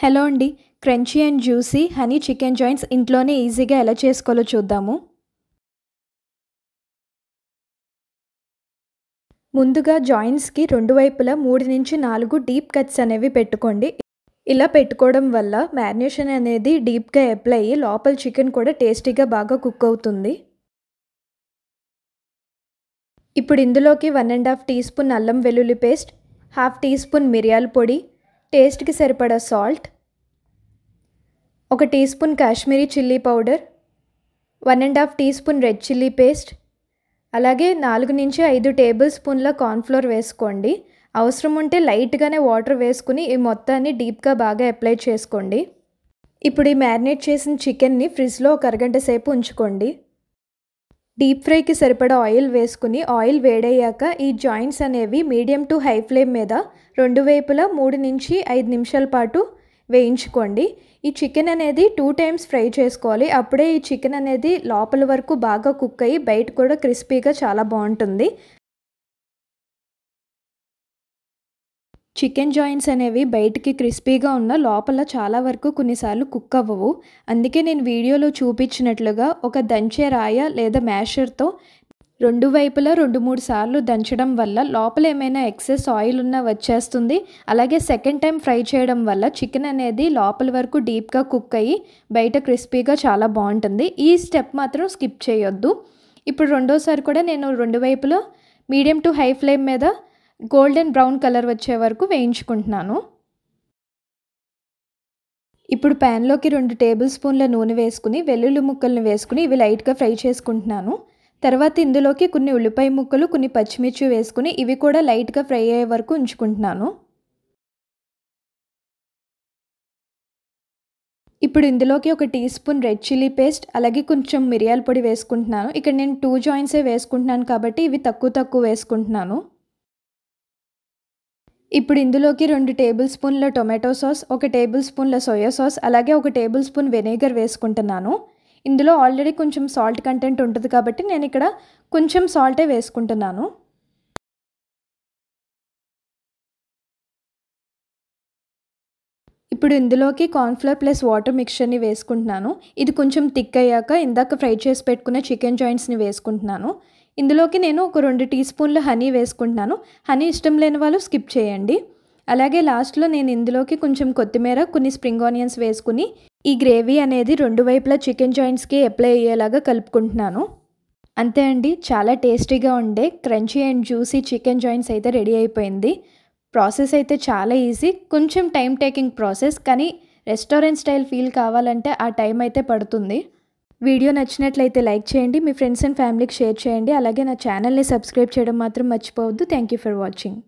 Hello అండి. Crunchy and juicy honey chicken joints ఇంట్లోనే ఈజీగా ఎలా చేసుకోవాలో చూద్దాము. ముందుగా జాయింట్స్‌కి రెండు వైపులా 3-4 డీప్ కట్స్ అనేవి పెట్టుకోండి. ఇలా పెట్టుకోవడం వల్ల మ్యారినేషన్ అనేది డీప్‌గా అప్లై అయ్యి లోపల చికెన్ కూడా టేస్టీగా బాగా కుక్ అవుతుంది. ఇప్పుడు ఇందులోకి 1½ టీ స్పూన్ అల్లం వెల్లుల్లి పేస్ట్, ½ టీ స్పూన్ మిరియాల పొడి, టేస్ట్‌కి సరిపడా salt, 1 teaspoon Kashmiri chilli powder, 1½ teaspoon red chilli paste, అలాగే 4-5 టేబుల్ స్పూన్ల కార్న్‌ఫ్లోర్ వేసుకోండి. అవసరం ఉంటే లైట్‌గానే వాటర్ వేసుకుని ఈ మొత్తాన్ని డీప్‌గా బాగా అప్లై చేసుకోండి. ఇప్పుడు ఈ మ్యారినేట్ చేసిన చికెన్ని ఫ్రిడ్జ్‌లో ఒక అరగంట సేపు ఉంచుకోండి. డీప్ ఫ్రైకి సరిపడా ఆయిల్ వేసుకుని ఆయిల్ వేడయ్యాక ఈ జాయింట్స్ అనేవి మీడియం టు హై ఫ్లేమ్ మీద రెండు వైపులా 3-5 నిమిషాల పాటు వేయించుకోండి. ఈ చికెన్ అనేది 2 టైమ్స్ ఫ్రై చేసుకోవాలి. అప్పుడే ఈ చికెన్ అనేది లోపల వరకు బాగా కుక్ అయ్యి బయట కూడా క్రిస్పీగా చాలా బాగుంటుంది. చికెన్ జాయింట్స్ అనేవి బయటికి క్రిస్పీగా ఉన్న లోపల చాలా వరకు కొన్నిసార్లు కుక్ అవ్వవు. అందుకే నేను వీడియోలో చూపించినట్లుగా ఒక దంచే రాయ లేదా మ్యాషర్తో రెండు వైపులా 2-3 సార్లు దంచడం వల్ల లోపల ఏమైనా ఎక్సెస్ ఆయిల్ ఉన్నా వచ్చేస్తుంది. అలాగే సెకండ్ టైం ఫ్రై చేయడం వల్ల చికెన్ అనేది లోపల వరకు డీప్గా కుక్ అయ్యి బయట క్రిస్పీగా చాలా బాగుంటుంది. ఈ స్టెప్ మాత్రం స్కిప్ చేయొద్దు. ఇప్పుడు రెండోసారి కూడా నేను రెండు వైపులా మీడియం టు హై ఫ్లేమ్ మీద గోల్డెన్ బ్రౌన్ కలర్ వచ్చే వరకు వేయించుకుంటున్నాను. ఇప్పుడు ప్యాన్లోకి 2 టేబుల్ స్పూన్ల నూనె వేసుకుని వెల్లుల్లి ముక్కల్ని వేసుకుని ఇవి లైట్గా ఫ్రై చేసుకుంటున్నాను. తర్వాత ఇందులోకి కొన్ని ఉల్లిపాయ ముక్కలు, కొన్ని పచ్చిమిర్చి వేసుకుని ఇవి కూడా లైట్గా ఫ్రై అయ్యే వరకు ఉంచుకుంటున్నాను. ఇప్పుడు ఇందులోకి 1 teaspoon red chilli paste, అలాగే కొంచెం మిరియాల పొడి వేసుకుంటున్నాను. ఇక్కడ నేను 2 జాయింట్సే వేసుకుంటున్నాను కాబట్టి ఇవి తక్కువ వేసుకుంటున్నాను. ఇప్పుడు ఇందులోకి 2 టేబుల్ స్పూన్ల టొమాటో సాస్, 1 టేబుల్ స్పూన్ల సోయా సాస్, అలాగే 1 టేబుల్ స్పూన్ వెనిగర్ వేసుకుంటున్నాను. ఇందులో ఆల్రెడీ కొంచెం సాల్ట్ కంటెంట్ ఉంటుంది కాబట్టి నేను ఇక్కడ కొంచెం సాల్టే వేసుకుంటున్నాను. ఇప్పుడు ఇందులోకి కార్న్‌ఫ్లోర్ ప్లస్ వాటర్ మిక్స్చర్ని వేసుకుంటున్నాను. ఇది కొంచెం థిక్ అయ్యాక ఇందాక ఫ్రై చేసి పెట్టుకున్న చికెన్ జాయింట్స్ని వేసుకుంటున్నాను. ఇందులోకి నేను ఒక 2 టీ స్పూన్ల హనీ వేసుకుంటున్నాను. హనీ ఇష్టం లేని వాళ్ళు స్కిప్ చేయండి. అలాగే లాస్ట్లో నేను ఇందులోకి కొంచెం కొత్తిమీర, కొన్ని స్ప్రింగ్ ఆనియన్స్ వేసుకుని ఈ గ్రేవీ అనేది రెండు వైపులా చికెన్ జాయింట్స్కి అప్లై అయ్యేలాగా కలుపుకుంటున్నాను. అంతే అండి, చాలా టేస్టీగా ఉండే crunchy and juicy chicken joints అయితే రెడీ అయిపోయింది. ప్రాసెస్ అయితే చాలా ఈజీ, కొంచెం టైం టేకింగ్ ప్రాసెస్, కానీ రెస్టారెంట్ స్టైల్ ఫీల్ కావాలంటే ఆ టైం అయితే పడుతుంది. వీడియో నచ్చినట్లయితే లైక్ చేయండి, మీ ఫ్రెండ్స్ అండ్ ఫ్యామిలీకి షేర్ చేయండి. అలాగే నా ఛానల్ని సబ్స్క్రైబ్ చేయడం మాత్రం మర్చిపోవద్దు. Thank you for watching.